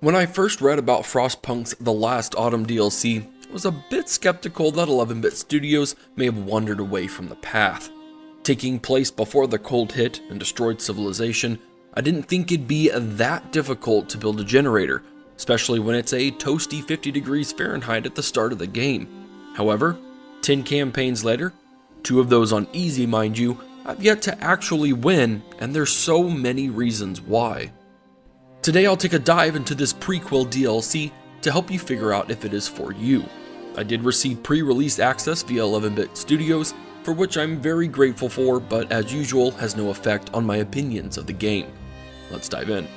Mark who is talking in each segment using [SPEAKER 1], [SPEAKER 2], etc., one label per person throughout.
[SPEAKER 1] When I first read about Frostpunk's The Last Autumn DLC, I was a bit skeptical that 11-bit studios may have wandered away from the path. Taking place before the cold hit and destroyed civilization, I didn't think it'd be that difficult to build a generator, especially when it's a toasty 50 degrees Fahrenheit at the start of the game. However, 10 campaigns later, 2 of those on easy mind you, I've yet to actually win, and there's so many reasons why. Today I'll take a dive into this prequel DLC to help you figure out if it is for you. I did receive pre-release access via 11-bit studios, for which I'm very grateful for, but as usual has no effect on my opinions of the game. Let's dive in.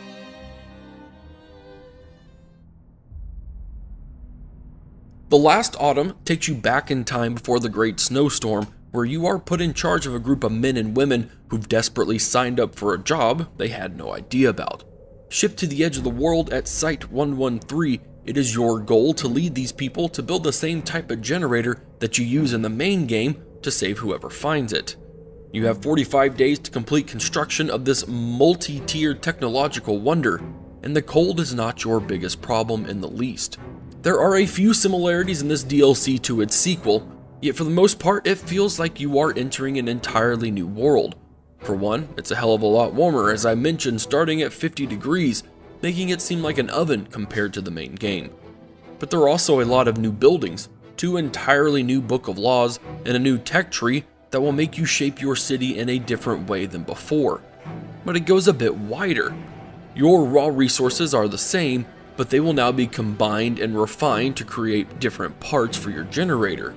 [SPEAKER 1] The Last Autumn takes you back in time before the Great Snowstorm, where you are put in charge of a group of men and women who've desperately signed up for a job they had no idea about. Shipped to the edge of the world at Site 113, it is your goal to lead these people to build the same type of generator that you use in the main game to save whoever finds it. You have 45 days to complete construction of this multi-tiered technological wonder, and the cold is not your biggest problem in the least. There are a few similarities in this DLC to its sequel, yet for the most part it feels like you are entering an entirely new world. For one, it's a hell of a lot warmer, as I mentioned, starting at 50 degrees, making it seem like an oven compared to the main game. But there are also a lot of new buildings, 2 entirely new Book of Laws, and a new tech tree that will make you shape your city in a different way than before. But it goes a bit wider. Your raw resources are the same, but they will now be combined and refined to create different parts for your generator.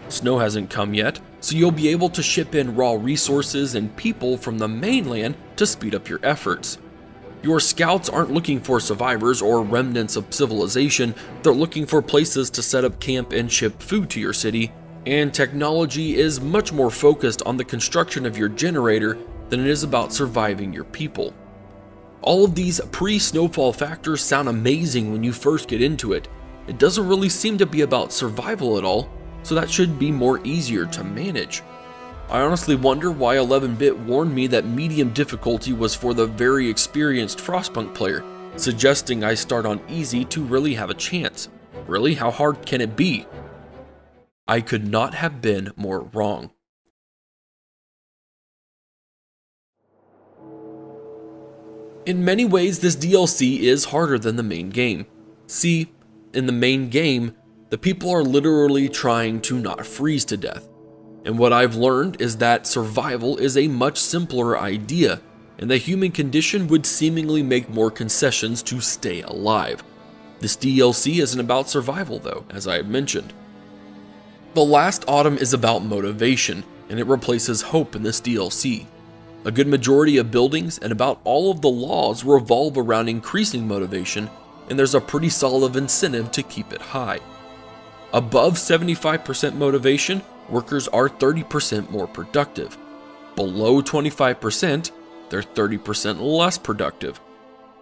[SPEAKER 1] Snow hasn't come yet, so you'll be able to ship in raw resources and people from the mainland to speed up your efforts. Your scouts aren't looking for survivors or remnants of civilization, they're looking for places to set up camp and ship food to your city, and technology is much more focused on the construction of your generator than it is about surviving your people. All of these pre-snowfall factors sound amazing when you first get into it. It doesn't really seem to be about survival at all, so that should be more easier to manage. I honestly wonder why 11-bit warned me that medium difficulty was for the very experienced Frostpunk player, suggesting I start on easy to really have a chance. Really, how hard can it be? I could not have been more wrong. In many ways, this DLC is harder than the main game. See, in the main game, the people are literally trying to not freeze to death. And what I've learned is that survival is a much simpler idea, and the human condition would seemingly make more concessions to stay alive. This DLC isn't about survival though, as I have mentioned. The Last Autumn is about motivation, and it replaces hope in this DLC. A good majority of buildings and about all of the laws revolve around increasing motivation, and there's a pretty solid incentive to keep it high. Above 75% motivation, workers are 30% more productive. Below 25%, they're 30% less productive.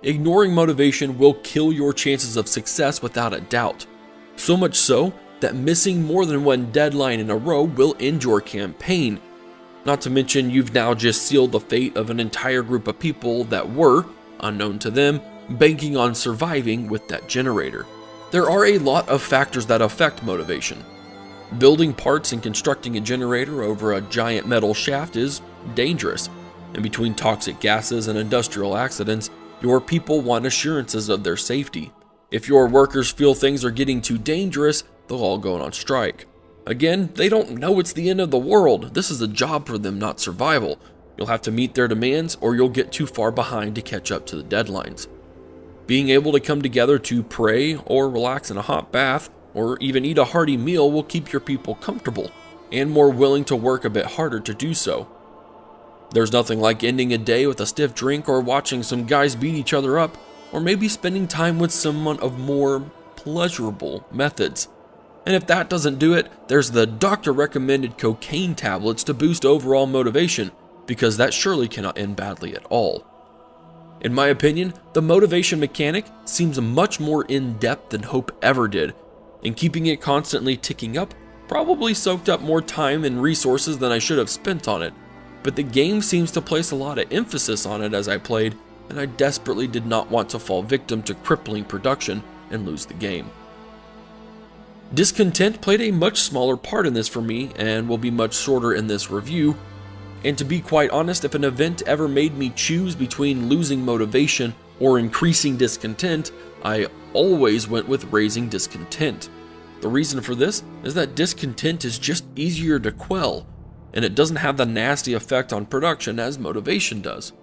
[SPEAKER 1] Ignoring motivation will kill your chances of success without a doubt. So much so that missing more than one deadline in a row will end your campaign. Not to mention you've now just sealed the fate of an entire group of people that were, unknown to them, banking on surviving with that generator. There are a lot of factors that affect motivation. Building parts and constructing a generator over a giant metal shaft is dangerous, and between toxic gases and industrial accidents, your people want assurances of their safety. If your workers feel things are getting too dangerous, they'll all go on strike. Again, they don't know it's the end of the world. This is a job for them, not survival. You'll have to meet their demands or you'll get too far behind to catch up to the deadlines. Being able to come together to pray or relax in a hot bath or even eat a hearty meal will keep your people comfortable and more willing to work a bit harder to do so. There's nothing like ending a day with a stiff drink or watching some guys beat each other up, or maybe spending time with someone of more pleasurable methods. And if that doesn't do it, there's the doctor recommended cocaine tablets to boost overall motivation, because that surely cannot end badly at all. In my opinion, the motivation mechanic seems much more in-depth than Hope ever did, and keeping it constantly ticking up probably soaked up more time and resources than I should have spent on it, but the game seems to place a lot of emphasis on it as I played, and I desperately did not want to fall victim to crippling production and lose the game. Discontent played a much smaller part in this for me and will be much shorter in this review, and to be quite honest, if an event ever made me choose between losing motivation or increasing discontent, I always went with raising discontent. The reason for this is that discontent is just easier to quell, and it doesn't have the nasty effect on production as motivation does.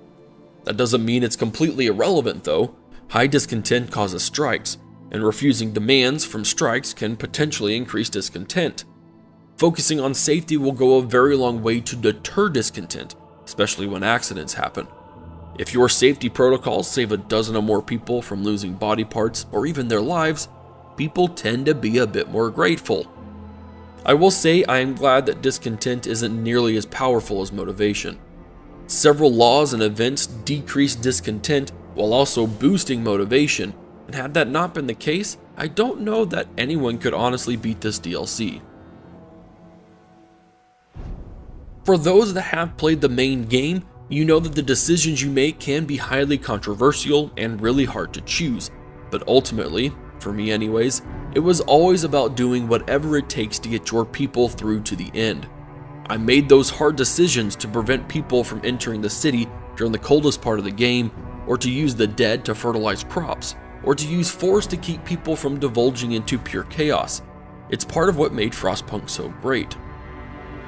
[SPEAKER 1] That doesn't mean it's completely irrelevant though. High discontent causes strikes, and refusing demands from strikes can potentially increase discontent. Focusing on safety will go a very long way to deter discontent, especially when accidents happen. If your safety protocols save a dozen or more people from losing body parts or even their lives, people tend to be a bit more grateful. I will say I am glad that discontent isn't nearly as powerful as motivation. Several laws and events decrease discontent while also boosting motivation, and had that not been the case, I don't know that anyone could honestly beat this DLC. For those that have played the main game, you know that the decisions you make can be highly controversial and really hard to choose, but ultimately, for me anyways, it was always about doing whatever it takes to get your people through to the end. I made those hard decisions to prevent people from entering the city during the coldest part of the game, or to use the dead to fertilize crops, or to use force to keep people from divulging into pure chaos. It's part of what made Frostpunk so great.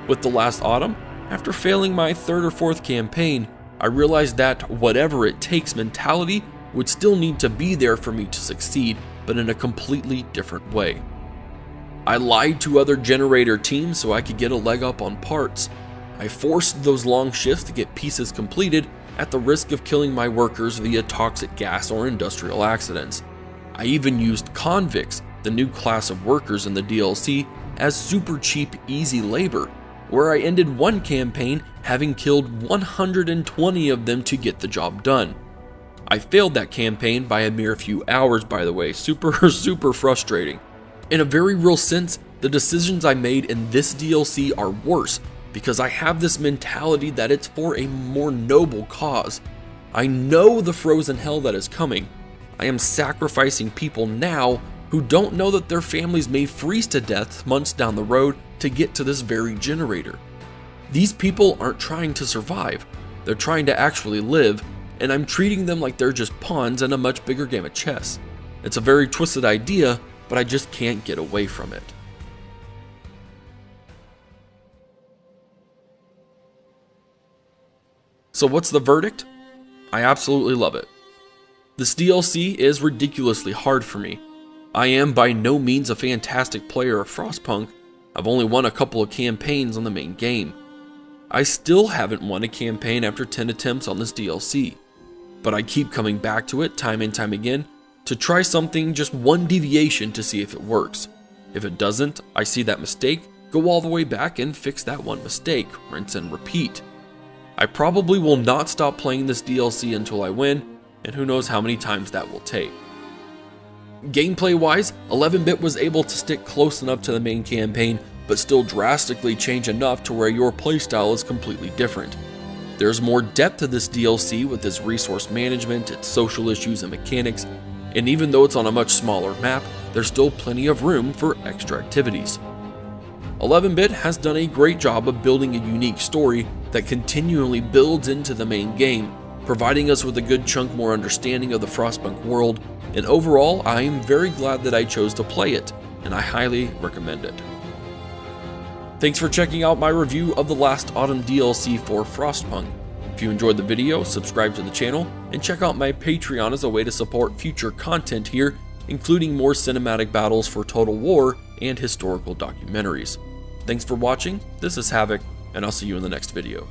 [SPEAKER 1] With the last autumn, after failing my third or fourth campaign, I realized that whatever it takes mentality would still need to be there for me to succeed, but in a completely different way. I lied to other generator teams so I could get a leg up on parts. I forced those long shifts to get pieces completed at the risk of killing my workers via toxic gas or industrial accidents. I even used convicts, the new class of workers in the DLC, as super cheap, easy labor, where I ended one campaign having killed 120 of them to get the job done. I failed that campaign by a mere few hours, by the way, super frustrating. In a very real sense, the decisions I made in this DLC are worse because I have this mentality that it's for a more noble cause. I know the frozen hell that is coming. I am sacrificing people now who don't know that their families may freeze to death months down the road to get to this very generator. These people aren't trying to survive, they're trying to actually live, and I'm treating them like they're just pawns in a much bigger game of chess. It's a very twisted idea, but I just can't get away from it. So what's the verdict? I absolutely love it. This DLC is ridiculously hard for me. I am by no means a fantastic player of Frostpunk. I've only won a couple of campaigns on the main game. I still haven't won a campaign after 10 attempts on this DLC, but I keep coming back to it time and time again to try something, just one deviation to see if it works. If it doesn't, I see that mistake, go all the way back and fix that one mistake, rinse and repeat. I probably will not stop playing this DLC until I win, and who knows how many times that will take. Gameplay wise, 11-bit was able to stick close enough to the main campaign, but still drastically change enough to where your playstyle is completely different. There's more depth to this DLC with its resource management, its social issues and mechanics, and even though it's on a much smaller map, there's still plenty of room for extra activities. 11-bit has done a great job of building a unique story that continually builds into the main game, providing us with a good chunk more understanding of the Frostpunk world, and overall I am very glad that I chose to play it, and I highly recommend it. Thanks for checking out my review of the last autumn DLC for Frostpunk. If you enjoyed the video, subscribe to the channel, and check out my Patreon as a way to support future content here, including more cinematic battles for Total War and historical documentaries. Thanks for watching, this is Havoc, and I'll see you in the next video.